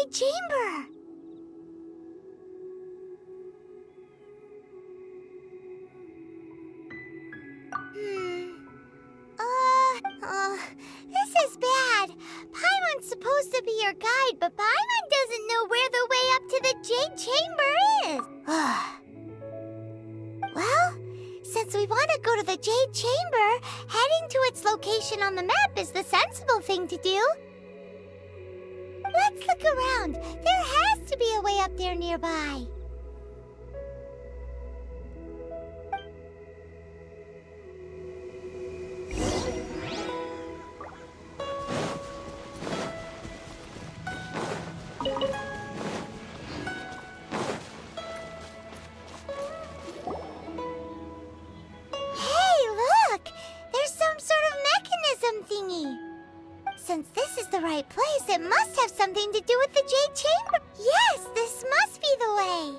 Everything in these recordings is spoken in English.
Jade Chamber. This is bad. Paimon's supposed to be your guide, but Paimon doesn't know where the way up to the Jade Chamber is. Well, since we want to go to the Jade Chamber, heading to its location on the map is the sensible thing to do. Let's look around. There has to be a way up there nearby. Since this is the right place, it must have something to do with the Jade Chamber. Yes, this must be the way.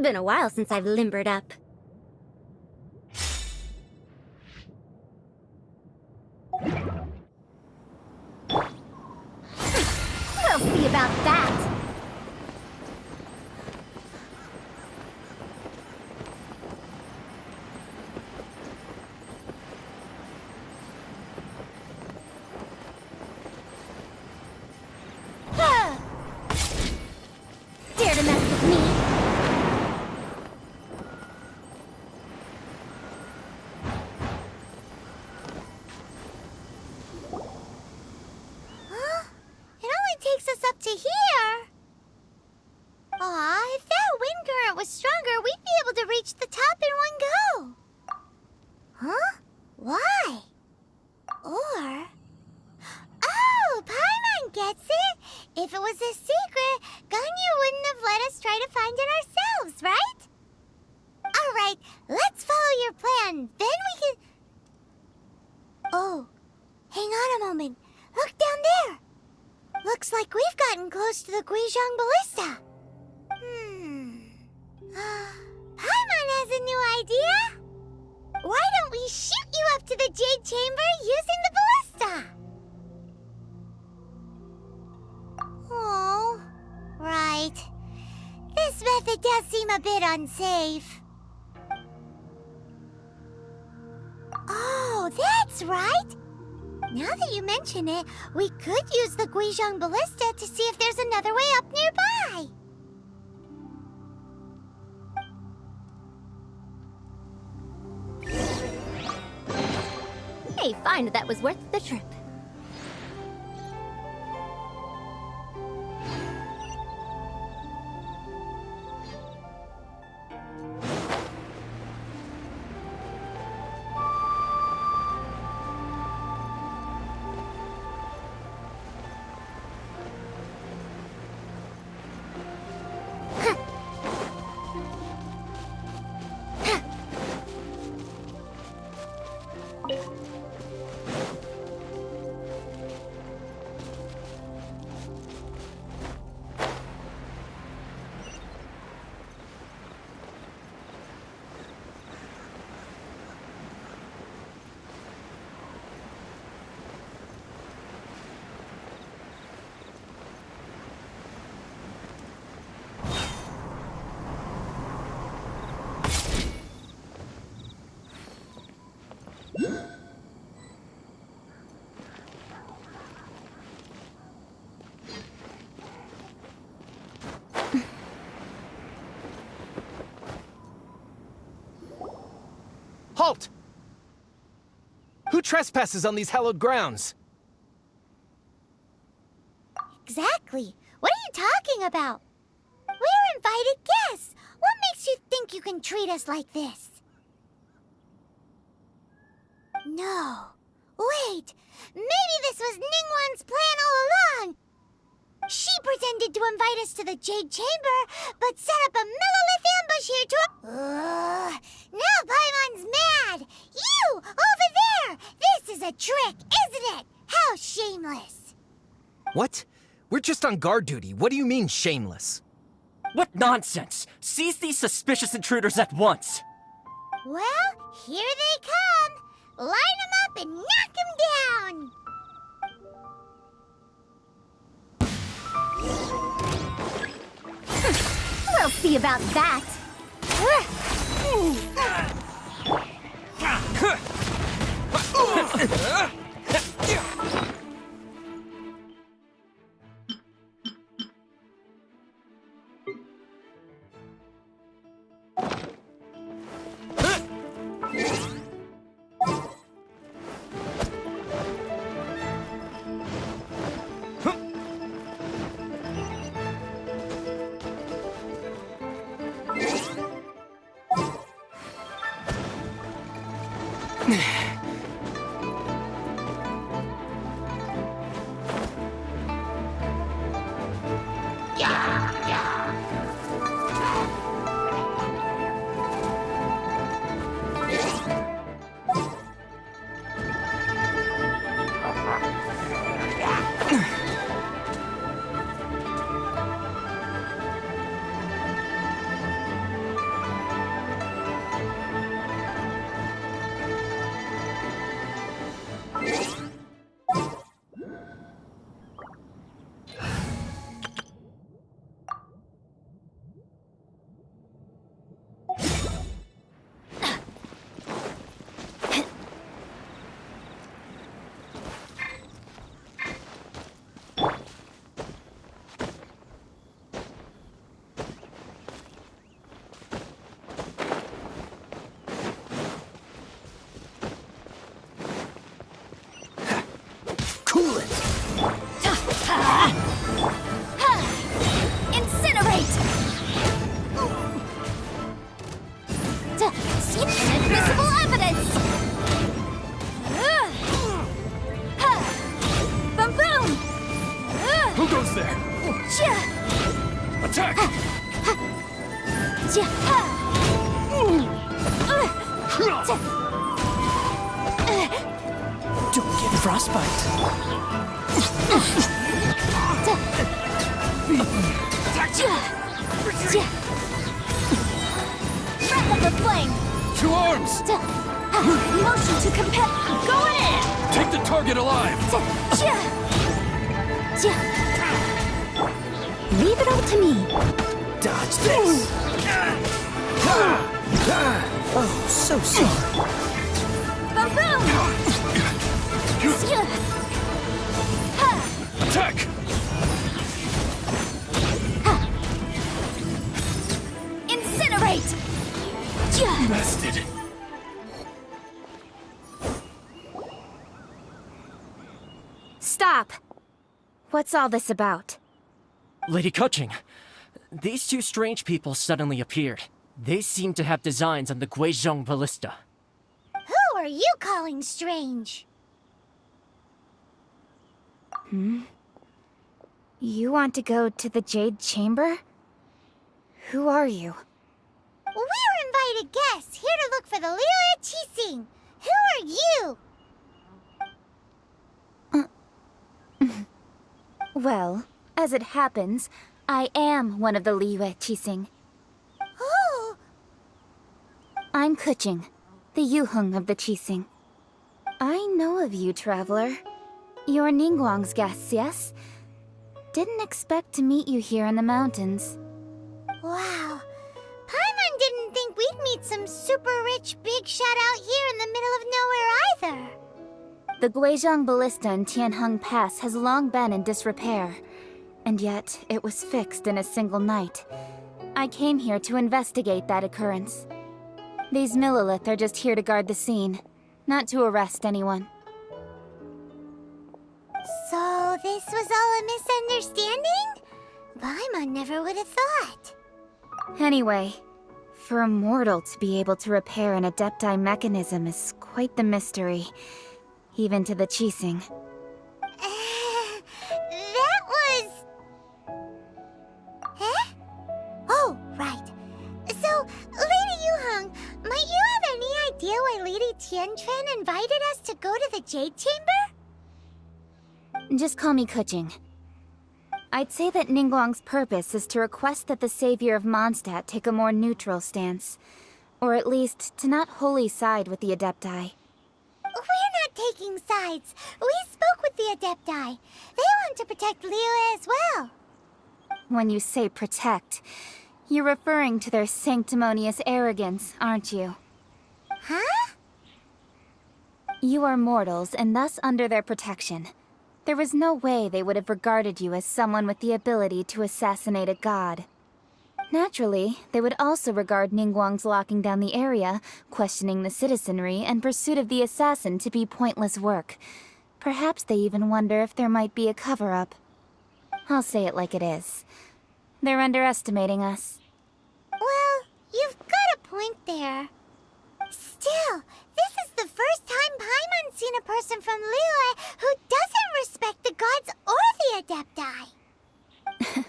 Been a while since I've limbered up. We'll see about that. Dare to mess with me? Up to here. Aw, if that wind current was stronger, we'd be able to reach the top in one go. Huh? Why? Or... Oh, Paimon gets it. If it was a secret, Ganyu wouldn't have let us try to find it ourselves, right? All right, let's follow your plan. Then we can... Oh, hang on a moment. Look down there. Looks like we've gotten close to the Guizhong Ballista. Paimon has a new idea. Why don't we shoot you up to the Jade Chamber using the ballista? Oh, right. This method does seem a bit unsafe. Oh, that's right. Now that you mention it, we could use the Guizhong Ballista to see if there's another way up nearby. Hey, find that was worth the trip. Halt! Who trespasses on these hallowed grounds? Exactly. What are you talking about? We're invited guests. What makes you think you can treat us like this? No. Wait. Maybe this was Ningguang's plan all along. She pretended to invite us to the Jade Chamber, but set up a Millilith ambush here to... Now Paimon's mad! You, over there! This is a trick, isn't it? How shameless! What? We're just on guard duty. What do you mean, shameless? What nonsense! Seize these suspicious intruders at once! Well, here they come! Line them up and knock them down! We'll see about that! Cool it! Incinerate! Inadmissible evidence! Boom boom! Who goes there? Attack! Don't get frostbite. Wrap up the flame! To arms! Motion to compel. Going in! Take the target alive! Leave it all to me. Dodge this! Oh, so sorry. Boom boom! Attack! Incinerate! Bested. Stop! What's all this about? Lady Kuching, these two strange people suddenly appeared. They seem to have designs on the Guizhong Ballista. Who are you calling strange? You want to go to the Jade Chamber? Who are you? We're invited guests here to look for the Liyue Qixing. Who are you? Well, as it happens, I am one of the Liyue Qixing. Oh, I'm Kuching, the Yuheng of the Qixing. I know of you, traveler. You're Ningguang's guests, yes? Didn't expect to meet you here in the mountains. wow. Paimon didn't think we'd meet some super rich big shot out here in the middle of nowhere either. The Guizhong Ballista in Tianheng Pass has long been in disrepair, and yet it was fixed in a single night. I came here to investigate that occurrence. These Millilith are just here to guard the scene, not to arrest anyone. So this was all a misunderstanding? Paimon never would have thought. Anyway, for a mortal to be able to repair an Adepti mechanism is quite the mystery, even to the Qixing. That was... Lady Tianquan invited us to go to the Jade Chamber? Just call me Kuching. I'd say that Ningguang's purpose is to request that the savior of Mondstadt take a more neutral stance. Or at least, to not wholly side with the Adepti. We're not taking sides. We spoke with the Adepti. They want to protect Liyue as well. When you say protect, you're referring to their sanctimonious arrogance, aren't you? Huh? You are mortals, and thus under their protection. There was no way they would have regarded you as someone with the ability to assassinate a god. Naturally, they would also regard Ningguang's locking down the area, questioning the citizenry, and pursuit of the assassin to be pointless work. Perhaps they even wonder if there might be a cover-up. I'll say it like it is. They're underestimating us. Well, you've got a point there. Still, this is the first time Paimon's seen a person from Liyue who doesn't respect the gods or the Adepti.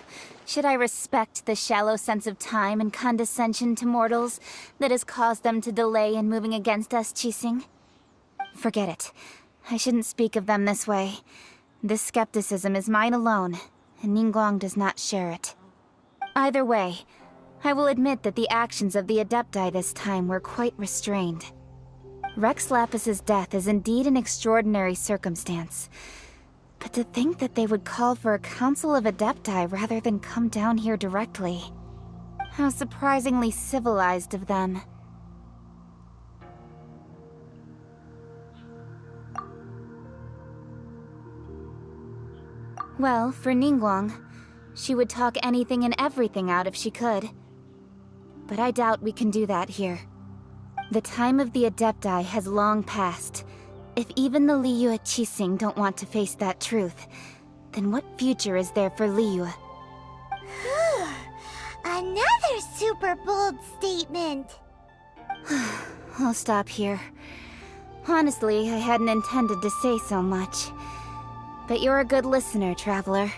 Should I respect the shallow sense of time and condescension to mortals that has caused them to delay in moving against us, Qixing? Forget it. I shouldn't speak of them this way. This skepticism is mine alone, and Ningguang does not share it. Either way, I will admit that the actions of the Adepti this time were quite restrained. Rex Lapis's death is indeed an extraordinary circumstance. But to think that they would call for a council of Adepti rather than come down here directly. How surprisingly civilized of them. Well, for Ningguang, she would talk anything and everything out if she could. But I doubt we can do that here. The time of the Adepti has long passed. If even the Liyue Qixing don't want to face that truth, then what future is there for Liyue? Another super bold statement. I'll stop here. Honestly, I hadn't intended to say so much. But you're a good listener, Traveler.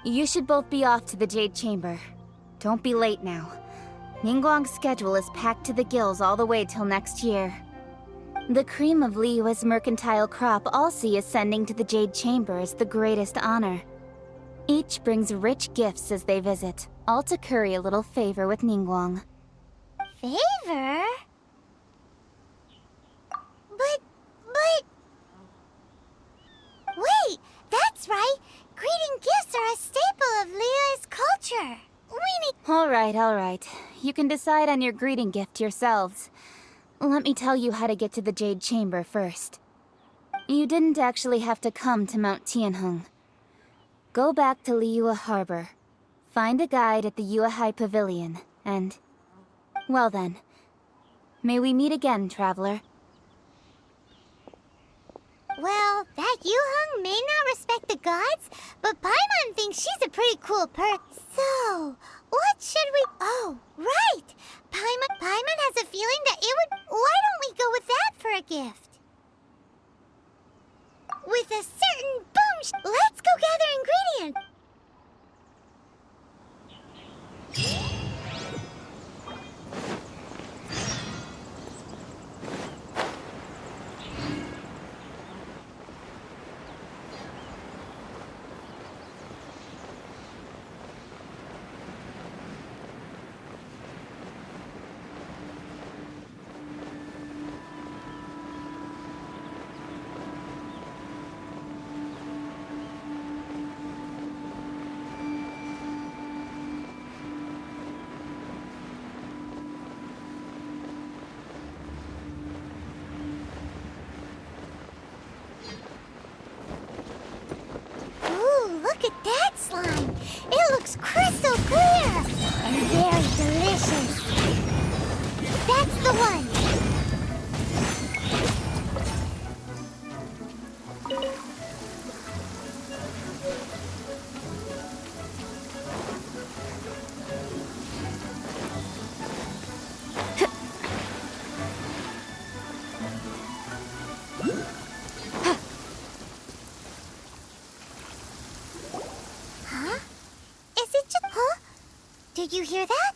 You should both be off to the Jade Chamber. Don't be late now. Ningguang's schedule is packed to the gills all the way till next year. The cream of Liyue's mercantile crop all see ascending to the Jade Chamber as the greatest honor. Each brings rich gifts as they visit, all to curry a little favor with Ningguang. Favor? But... Wait, that's right! Greeting gifts are a staple of Liyue's culture! We need... Alright. You can decide on your greeting gift yourselves. Let me tell you how to get to the Jade Chamber first. You didn't actually have to come to Mount Tianheng. Go back to Liyue Harbor. Find a guide at the Yuehai Pavilion, and... Well then. May we meet again, Traveler. Well, that Yuheng may not respect the gods, but Paimon thinks she's a pretty cool person. So, what should we... Oh, right! Paimon has a feeling that it would... Why don't we go with that for a gift? With a certain boom... Let's go gather ingredients! Look at that slime! It looks crystal clear! And very delicious! That's the one! Huh? Is it just... Huh? Did you hear that?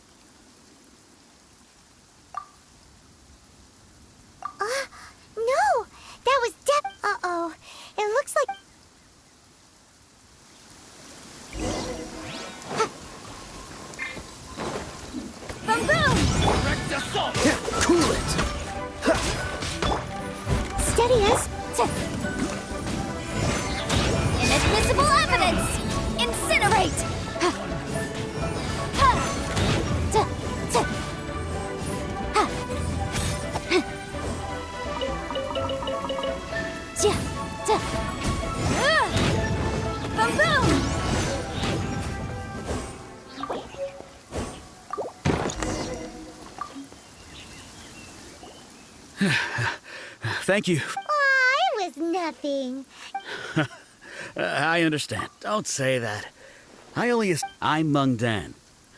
Thank you. Aw, it was nothing. I understand. Don't say that. I'm Meng Dan,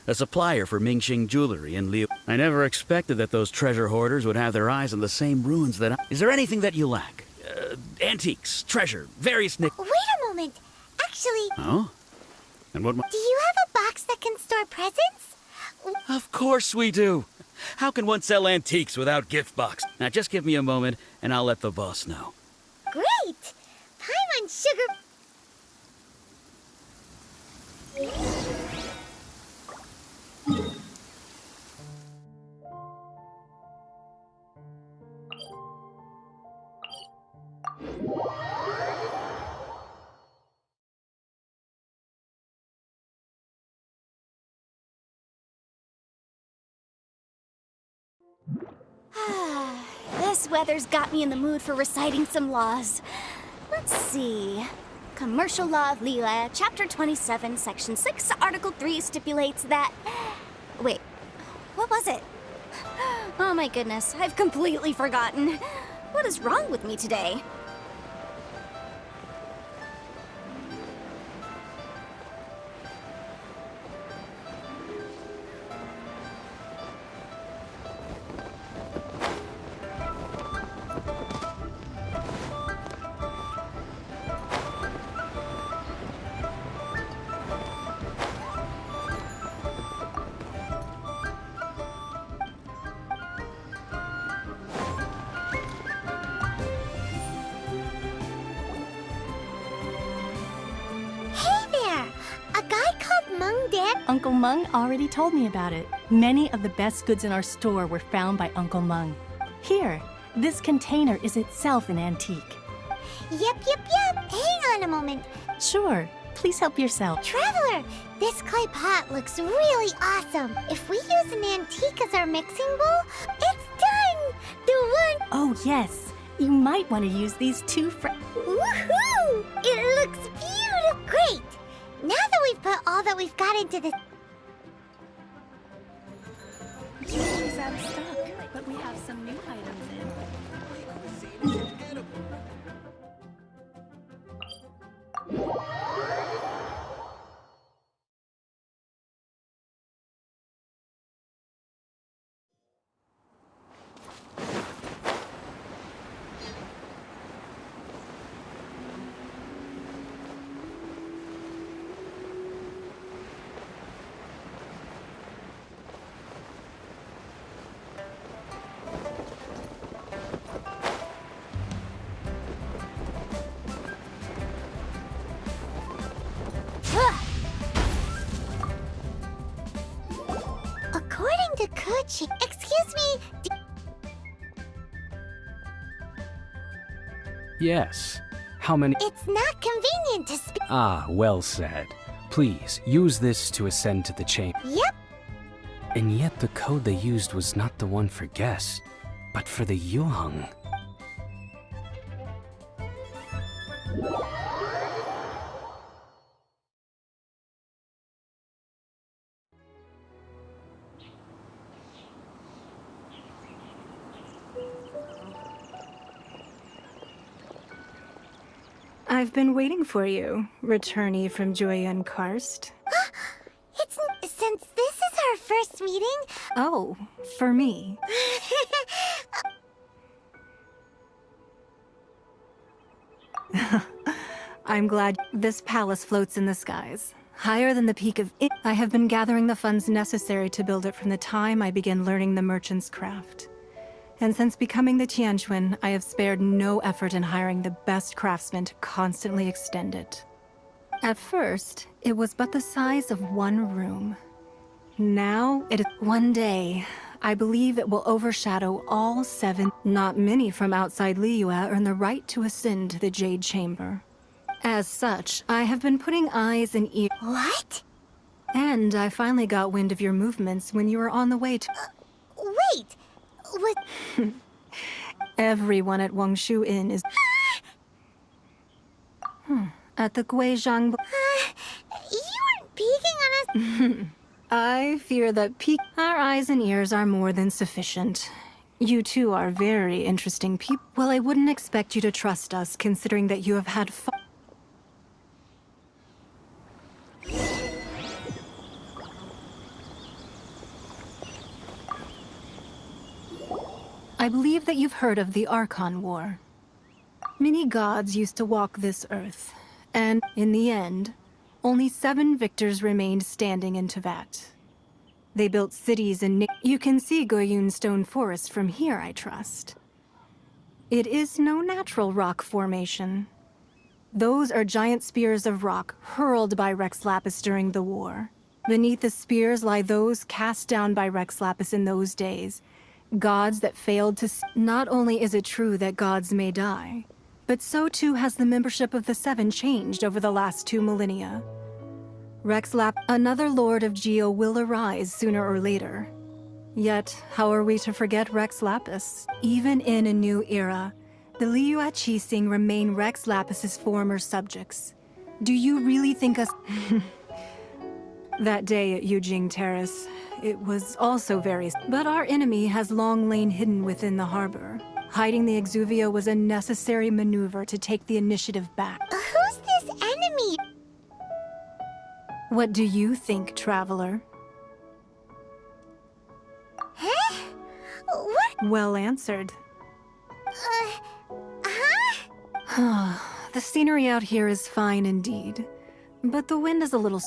a supplier for Mingxing Jewelry in Liu. I never expected that those treasure hoarders would have their eyes on the same ruins that I... Is there anything that you lack? Antiques, treasure, various Wait a moment. Actually, Oh? And what... do you have a box that can store presents? Of course we do. How can one sell antiques without gift box? Now just give me a moment, and I'll let the boss know. Great! Paimon sugar... This weather's got me in the mood for reciting some laws. Let's see. Commercial Law of Liyue, Chapter 27, Section 6, Article 3 stipulates that... Wait, what was it? Oh my goodness, I've completely forgotten. What is wrong with me today? Hey there! A guy called Meng Dan... Uncle Meng already told me about it. Many of the best goods in our store were found by Uncle Meng. Here, this container is itself an antique. Yep. Hang on a moment. Sure, please help yourself. Traveler, this clay pot looks really awesome. If we use an antique as our mixing bowl, it's done! The one... Oh yes, you might want to use these two Woohoo! It looks beautiful! Great! Now that we've put all that we've got into this... Jewelry's out of stock, but we have some new items in. According to Kuchi... Excuse me... Yes. How many? It's not convenient to speak... Ah, well said. Please, use this to ascend to the chamber. Yep. And yet the code they used was not the one for guests, but for the Yuheng. I've been waiting for you, returnee from Jueyun Karst. It's... Since this is our first meeting... Oh, for me. I'm glad this palace floats in the skies, higher than the peak of it. I have been gathering the funds necessary to build it from the time I began learning the merchant's craft. And since becoming the Tianquan, I have spared no effort in hiring the best craftsmen to constantly extend it. At first, it was but the size of one room. Now, it is one day. I believe it will overshadow all 7. Not many from outside Liyue earn the right to ascend to the Jade Chamber. As such, I have been putting eyes and ears. What? And I finally got wind of your movements when you were on the way to... Wait! What... Everyone at Wangshu Inn is... At the Guizhang... You weren't peeking on us... I fear that our eyes and ears are more than sufficient. You two are very interesting people. Well, I wouldn't expect you to trust us, considering that you have had I believe that you've heard of the Archon War. Many gods used to walk this earth, and in the end, only 7 victors remained standing in Tevat. They built cities and you can see Goyun Stone Forest from here, I trust. It is no natural rock formation. Those are giant spears of rock hurled by Rex Lapis during the war. Beneath the spears lie those cast down by Rex Lapis in those days, gods that failed to Not only is it true that gods may die, but so too has the membership of the 7 changed over the last 2 millennia. Another Lord of Geo will arise sooner or later. Yet, how are we to forget Rex Lapis? Even in a new era, the Liyue Qixing remain Rex Lapis's former subjects. Do you really think us... That day at Yujing Terrace, it was also very... But our enemy has long lain hidden within the harbor. Hiding the Exuvia was a necessary maneuver to take the initiative back. Who's this enemy? What do you think, Traveler? Huh? What? Well answered. Huh? The scenery out here is fine indeed, but the wind is a little...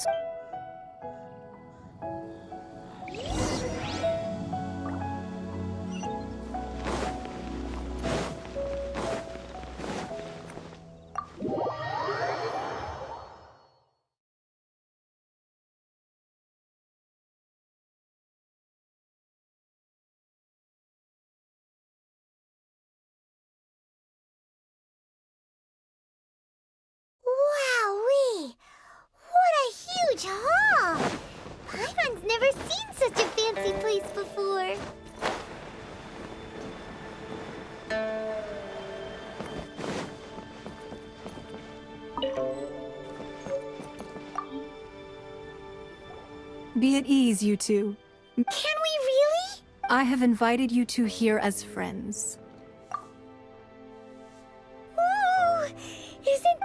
Wowee! What a huge hall! Paimon's never seen such a fancy place before. Be at ease, you two. Can we really? I have invited you two here as friends. Ooh, isn't...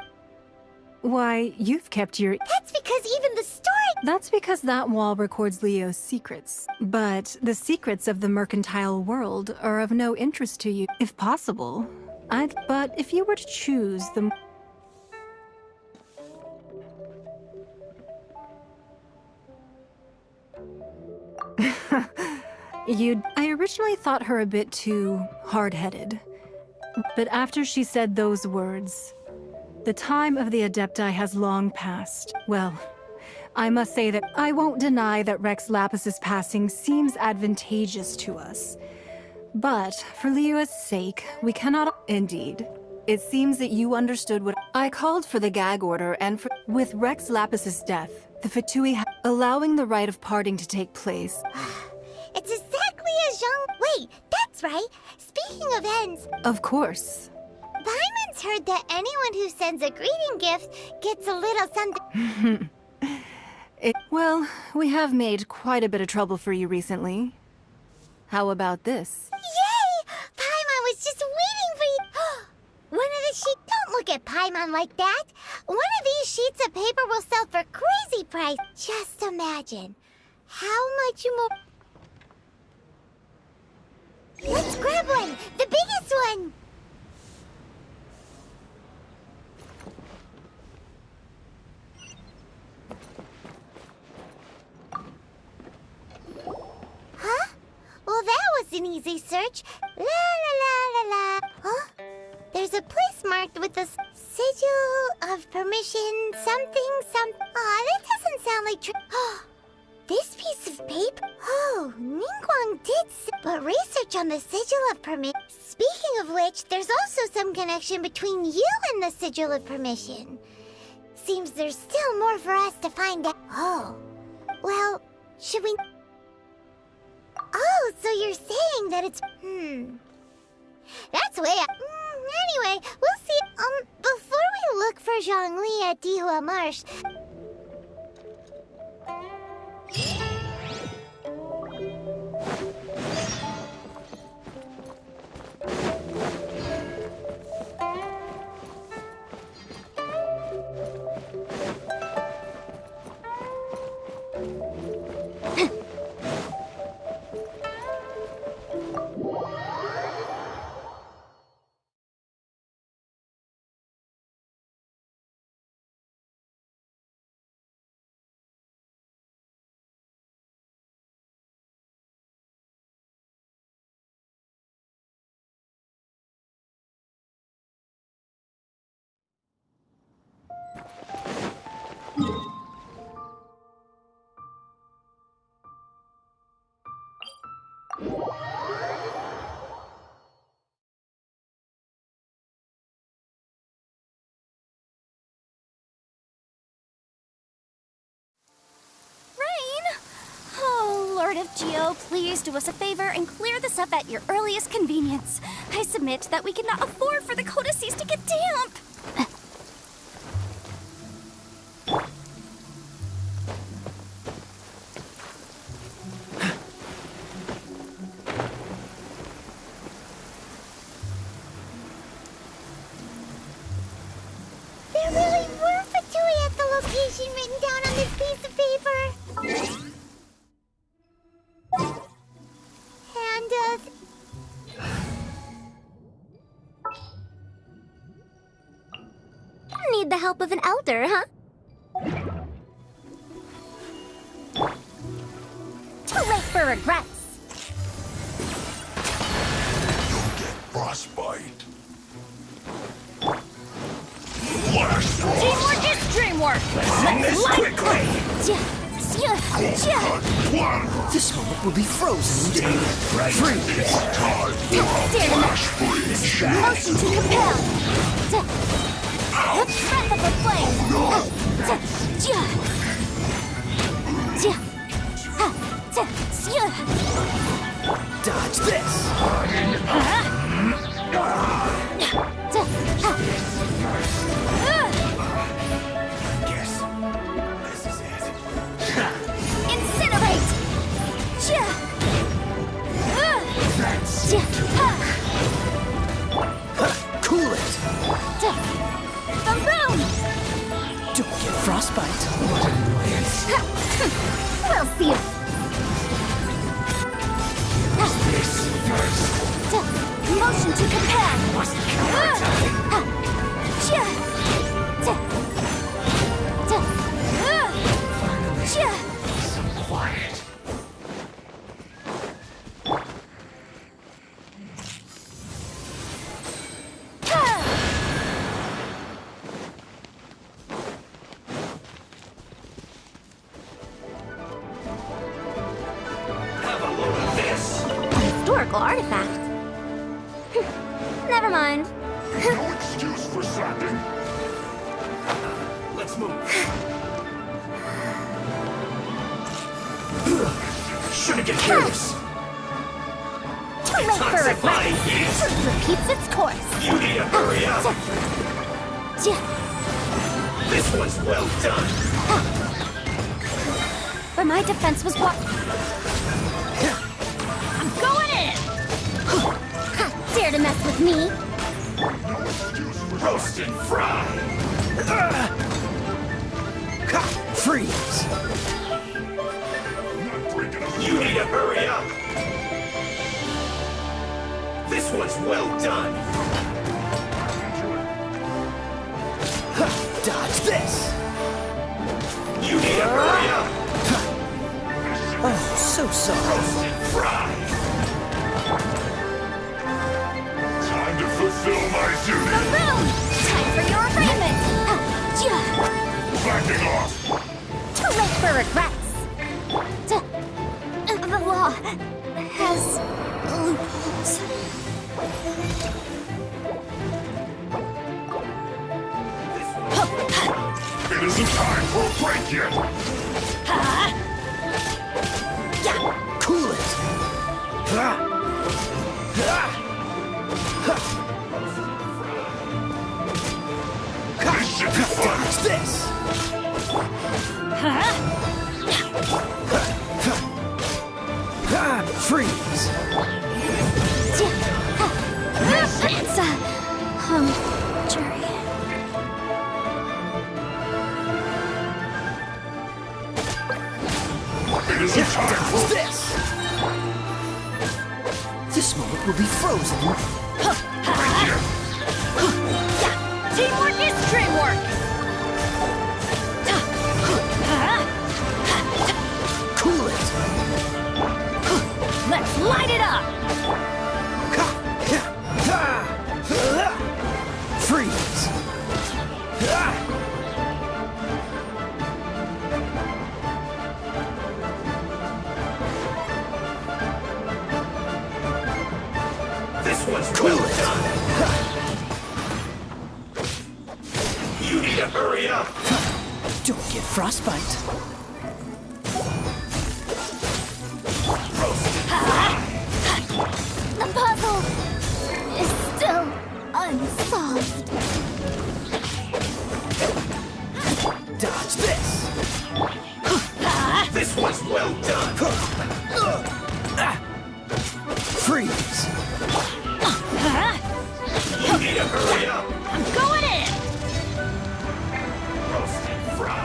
Why, you've kept your... That's because even the story... That's because that wall records Leo's secrets. But the secrets of the mercantile world are of no interest to you. If possible, But if you were to choose the... I originally thought her a bit too hard-headed. But after she said those words, the time of the Adepti has long passed. Well, I must say that I won't deny that Rex Lapis's passing seems advantageous to us. But for Liyue's sake, we cannot... Indeed. It seems that you understood what... I called for the gag order and for... With Rex Lapis's death, the Fatui allowing the rite of parting to take place. It's exactly as Zhang... Wait, that's right. Speaking of ends... Of course. Paimon's heard that anyone who sends a greeting gift gets a little something... Well, we have made quite a bit of trouble for you recently. How about this? Yay! Paimon was just waiting for you! One of the sheets... Don't look at Paimon like that! One of these sheets of paper will sell for crazy price. Just imagine. How much more... Let's grab one! The biggest one! Huh? Well, that was an easy search. La la la la la. Huh? There's a place marked with a sigil of permission, something, Aw, that doesn't sound like This piece of paper? Oh, Ningguang did but research on the sigil of permission. Speaking of which, there's also some connection between you and the sigil of permission. Seems there's still more for us to find out. Oh, well, should we... Oh, so you're saying that it's... That's way up. Anyway, we'll see. Before we look for Zhongli at Dihua Marsh... Rain! Oh, Lord of Geo, please do us a favor and clear this up at your earliest convenience. I submit that we cannot afford for the codices to get damp. There really were Fatui at the location written down on this piece of paper. And, need the help of an elder, huh? Too late for regrets. Frostbite. Teamwork is dreamwork. Let's quickly. This moment will be frozen in time. Freeze! Time for a flash freeze! Motion to compel. Breath of the flame. Dodge this! Guess this is it. Incinerate. Cool it! Boom! Don't get frostbite. We'll see. Motion to compare. Quiet. Have a look at this. Historical artifact. Never mind. No excuse for slacking. Let's move. Shouldn't get careless. Too late for regrets. Truth repeats its course. You need to hurry up. This one's well done. Where my defense was what? I'm going in! Dare to mess with me? No excuse for roast and fry. Freeze! You need to hurry up. This one's well done. Dodge this! You need to hurry up. Oh, so sorry. Roast and fry. Time to fulfill my duty. Boom! Time for your arraignment! Backing off. Too late for regrets! The law has loopholes. It isn't time for a break yet. Cool it! This should be fun. Dodge this! Freeze! It's a jury. It isn't time Dodge for this! This moment will be frozen. Teamwork is dreamwork! Cool it! Let's light it up! Freeze! This one's well done. You need to hurry up. Don't get frostbite. The puzzle is still unsolved. Dodge this. This one's well done. Freeze. You need to hurry up. I'm going in! Roast and fry.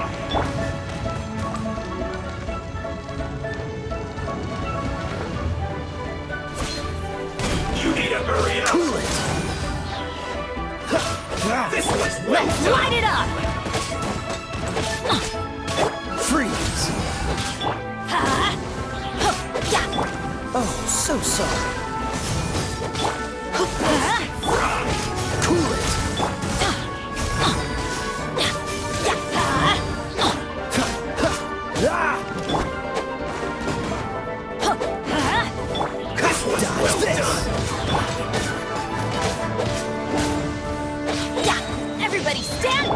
You need to hurry up. Cool it. This one's well Let's done. light it up! Freeze. Oh, so sorry. Cool it. This one's Dodge well this. done. Everybody stand!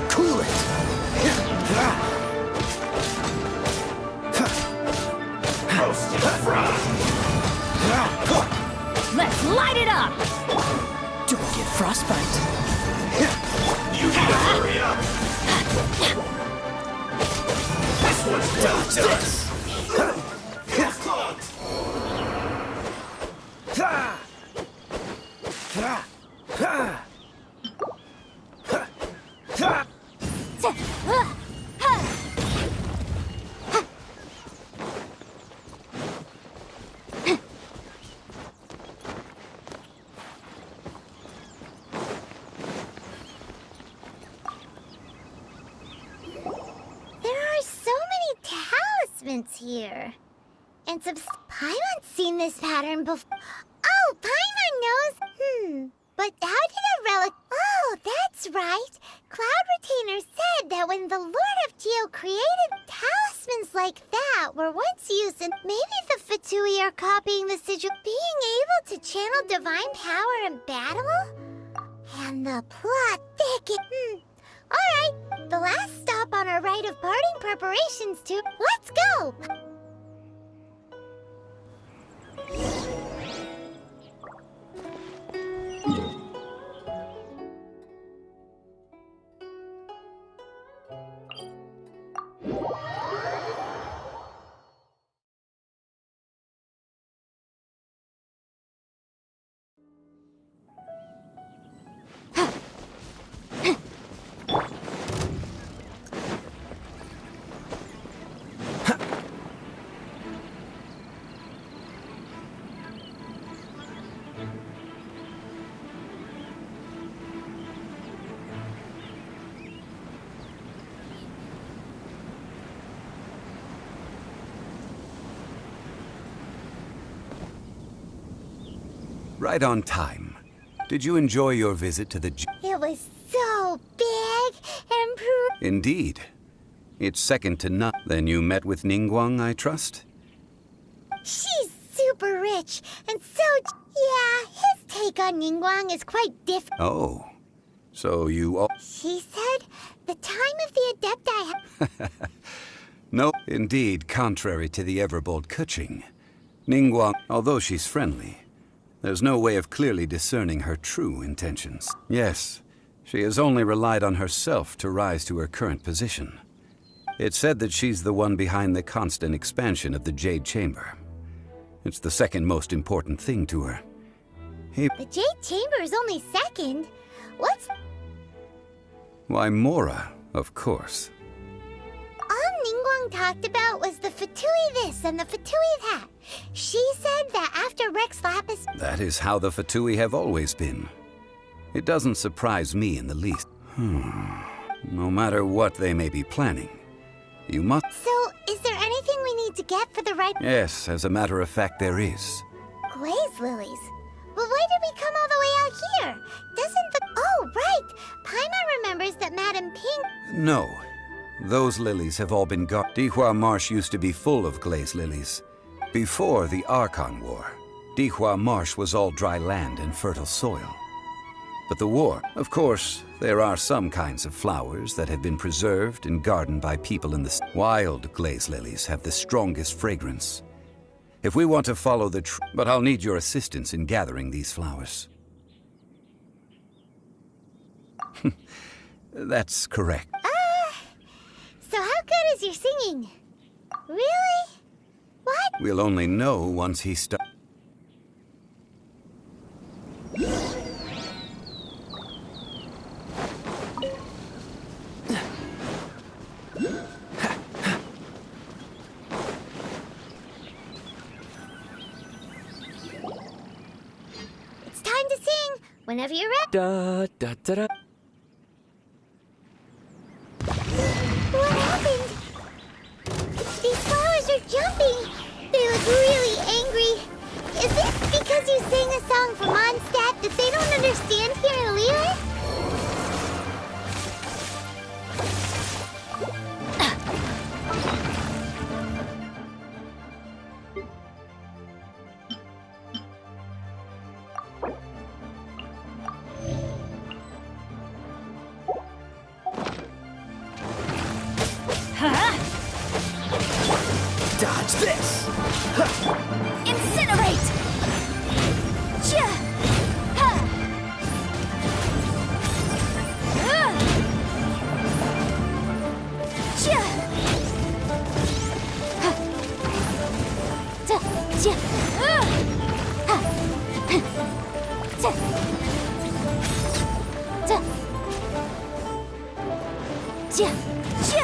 Cool it. Roast and fry. Let's light it up! Don't get frostbite. You need to hurry up. This one's well Dodge done. this. It's clogged. There are so many talismans here. And some... Paimon's seen this pattern before. Oh, Paimon knows. But how did a relic... Oh, that's right. Cloud Retainer said that when the Lord of Geo created talismans like that were once used, and maybe the Fatui are copying the sigil, being able to channel divine power in battle? And the plot thicket. Alright, the last stop on our rite of parting preparations to... Let's go! Right on time. Did you enjoy your visit to the It was so big and Indeed. It's second to none. Then you met with Ningguang, I trust? She's super rich and so... Yeah, his take on Ningguang is quite different. Oh. So you all... She said the time of the Adepti... No, indeed, contrary to the ever-bold Keqing. Ningguang, although she's friendly, there's no way of clearly discerning her true intentions. Yes, she has only relied on herself to rise to her current position. It's said that she's the one behind the constant expansion of the Jade Chamber. It's the second most important thing to her. The Jade Chamber is only second. What's... Why, Mora, of course. All Ningguang talked about was the Fatui this and the Fatui that. She said that after Rex Lapis... That is how the Fatui have always been. It doesn't surprise me in the least. No matter what they may be planning, you must... So, is there anything we need to get for the right... Yes, as a matter of fact, there is. Glaze lilies? But why did we come all the way out here? Doesn't the... Oh, right! Paimon remembers that Madame Ping... No. Those lilies have all been gone. Dihua Marsh used to be full of glaze lilies. Before the Archon War. Dihua Marsh was all dry land and fertile soil. But the war, of course, there are some kinds of flowers that have been preserved and gardened by people in the wild glaze lilies have the strongest fragrance. If we want to follow the but I'll need your assistance in gathering these flowers. That's correct. So how good is your singing? Really? What? We'll only know once he starts. It's time to sing. Whenever you're ready. Da da da da. What happened? These flowers are jumping. They look really angry. Is it because you sang a song for Mondstadt that they don't understand here in Liyue? Dodge this! Incinerate! Chia! Ha! Chia! Ha! Ta! Chia! Ha! Ta! Ta! Chia! Chia!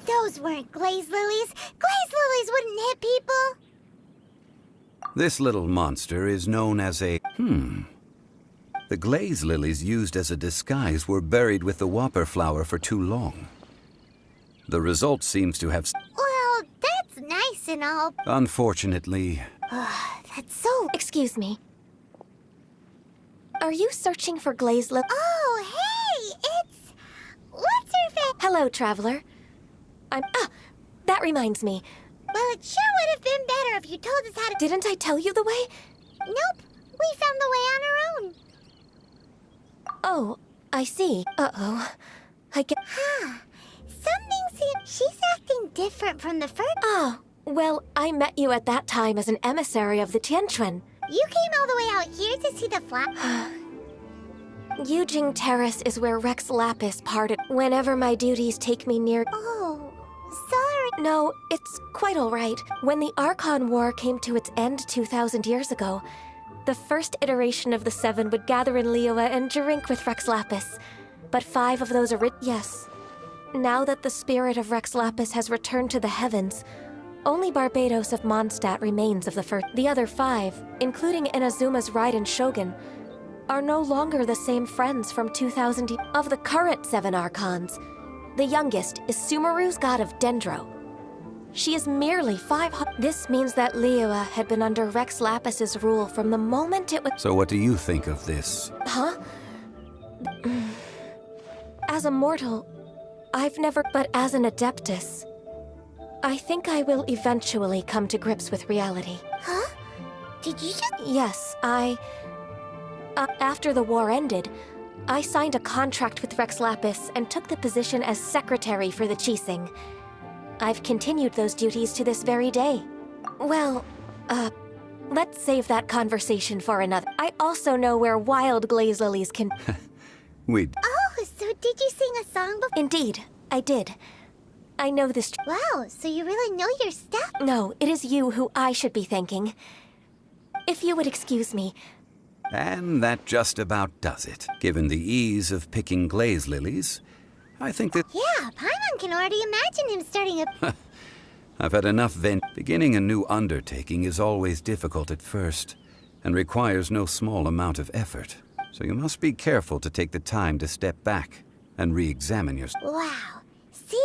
Those weren't glaze lilies. Glaze lilies wouldn't hit people. This little monster is known as a... The glaze lilies used as a disguise were buried with the whopper flower for too long. The result seems to have... Well, that's nice and all. Unfortunately... That's so... Excuse me. Are you searching for glaze lilies? Oh, hey! It's... What's her face? Hello, traveler. That reminds me. Well, it sure would have been better if you told us how to... Didn't I tell you the way? Nope. We found the way on our own. Oh, I see. Uh-oh. I get... Something seems... She's acting different from the first... Oh, well, I met you at that time as an emissary of the Tianquan. You came all the way out here to see the flag? Yujing Terrace is where Rex Lapis parted. Whenever my duties take me near... Oh, sorry. No, it's quite all right. When the Archon War came to its end 2,000 years ago, the first iteration of the Seven would gather in Liyue and drink with Rex Lapis. But 5 of those Yes. Now that the spirit of Rex Lapis has returned to the heavens, only Barbados of Mondstadt remains of the first. The other 5, including Inazuma's Raiden Shogun, are no longer the same friends from 2000 of the current 7 Archons. The youngest is Sumeru's god of Dendro. She is merely 500. This means that Liyue had been under Rex Lapis's rule from the moment it was... So what do you think of this? Huh? As a mortal, I've never... But as an Adeptus, I think I will eventually come to grips with reality. Huh? Did you just... Yes, after the war ended, I signed a contract with Rex Lapis and took the position as secretary for the Qixing. I've continued those duties to this very day. Well, let's save that conversation for another. I also know where wild glaze lilies can... Oh, so did you sing a song before? Indeed, I did. I know this... Wow, so you really know your stuff? No, it is you who I should be thanking. If you would excuse me... And that just about does it. Given the ease of picking glaze lilies, I think that... Yeah, Paimon can already imagine him starting a... I've had enough Beginning a new undertaking is always difficult at first, and requires no small amount of effort. So you must be careful to take the time to step back and re-examine yourself. Wow. See?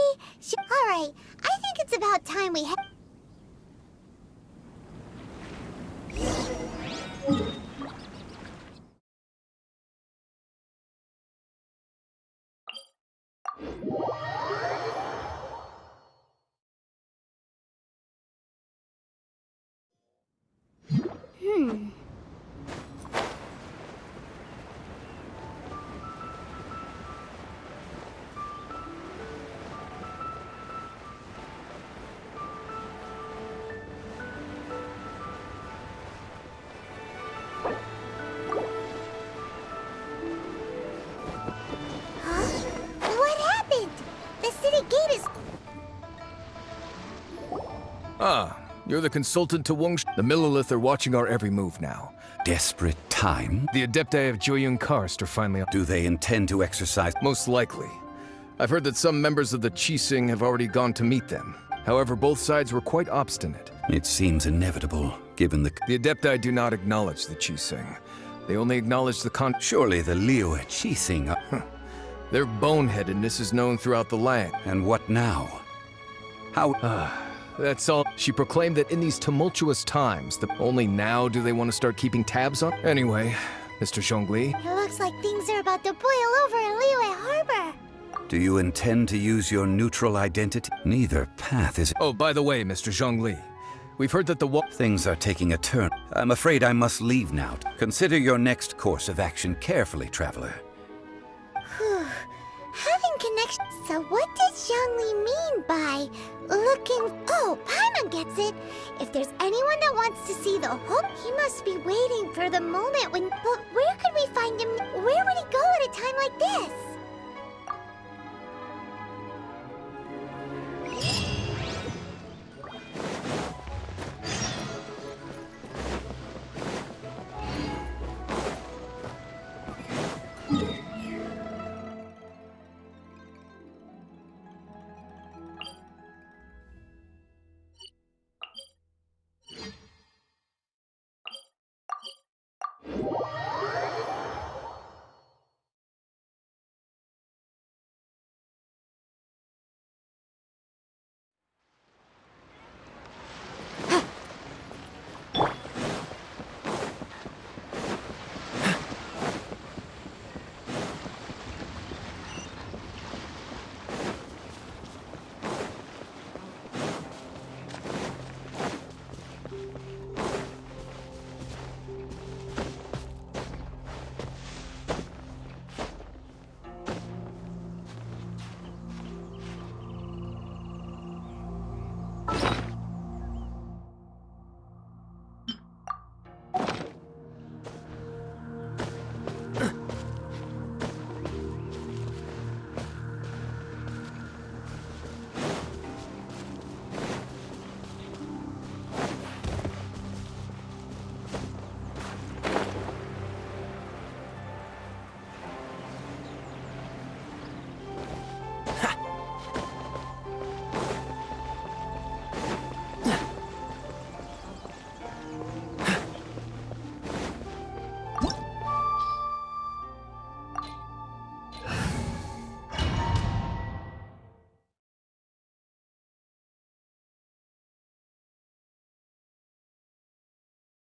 All right, I think it's about time we What happened? The city gate is... Ah, you're the consultant to Wong. The Millilith are watching our every move now. Desperate time? The Adepti of Joyun Karst are finally... Do they intend to exercise? Most likely. I've heard that some members of the Qixing have already gone to meet them. However, both sides were quite obstinate. It seems inevitable, given the... The Adepti do not acknowledge the Qixing. They only acknowledge the Surely the Liyue Qixing are... Their boneheadedness is known throughout the land. And what now? How... That's all. She proclaimed that in these tumultuous times, only now do they want to start keeping tabs on. Anyway, Mr. Zhongli. It looks like things are about to boil over in Liyue Harbor. Do you intend to use your neutral identity? Neither path is... Oh, by the way, Mr. Zhongli. We've heard that Things are taking a turn. I'm afraid I must leave now. Consider your next course of action carefully, traveler. Whew. Having connection... So what does Zhongli mean by looking... Oh, Paimon gets it. If there's anyone that wants to see the whole... He must be waiting for the moment when... But where could we find him? Where would he go at a time like this?